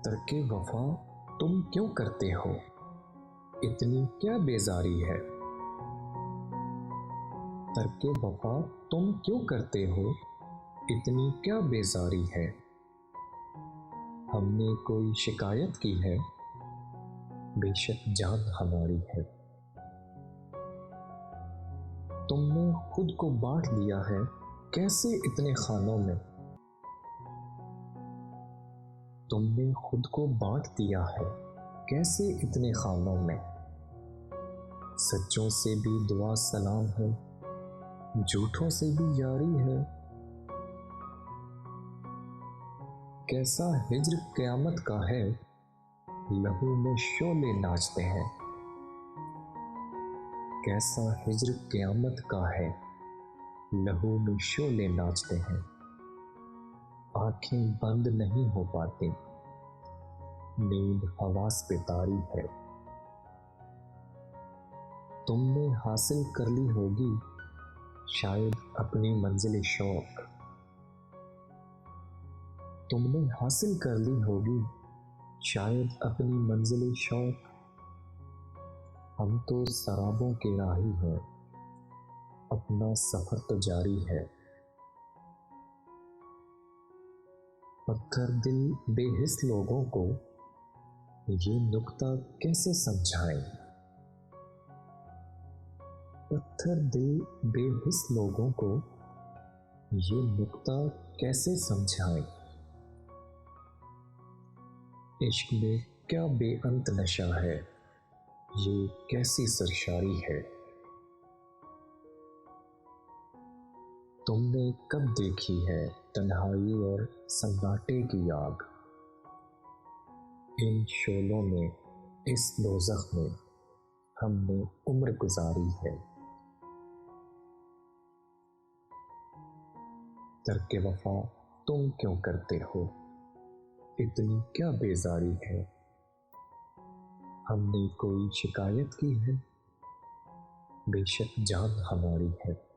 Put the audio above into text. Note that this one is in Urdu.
ترک وفا تم کیوں کرتے ہو، اتنی کیا بیزاری ہے۔ ترک وفا تم کیوں کرتے ہو، اتنی کیا بیزاری ہے۔ ہم نے کوئی شکایت کی ہے، بیشک جان ہماری ہے۔ تم نے خود کو بانٹ دیا ہے کیسے اتنے خانوں میں۔ تم نے خود کو بانٹ دیا ہے کیسے اتنے خانوں میں۔ سچوں سے بھی دعا سلام ہے، جھوٹوں سے بھی یاری ہے۔ کیسا ہجر قیامت کا ہے، لہو میں شعلے ناچتے ہیں۔ کیسا ہجر قیامت کا ہے، لہو میں شعلے ناچتے ہیں۔ آنکھیں بند نہیں ہو پاتی، نیند حواس پہ طاری ہے۔ تم نے حاصل کر لی ہوگی شاید اپنی منزل شوق۔ تم نے حاصل کر لی ہوگی شاید اپنی منزل شوق۔ ہم تو سرابوں کے راہی ہیں، اپنا سفر تو جاری ہے۔ پتھر دل بے حس لوگوں کو یہ نکتہ کیسے سمجھائیں۔ پتھر دل بے حس لوگوں کو یہ نکتہ کیسے سمجھائیں۔ عشق میں کیا بے انت نشہ ہے، یہ کیسی سرشاری ہے۔ تم نے کب دیکھی ہے تنہائی اور سناٹے کی آگ۔ ان شعلوں میں، اس دوزخ میں ہم نے عمر گزاری ہے۔ ترک وفا تم کیوں کرتے ہو، اتنی کیا بیزاری ہے۔ ہم نے کوئی شکایت کی ہے، بیشک جان ہماری ہے۔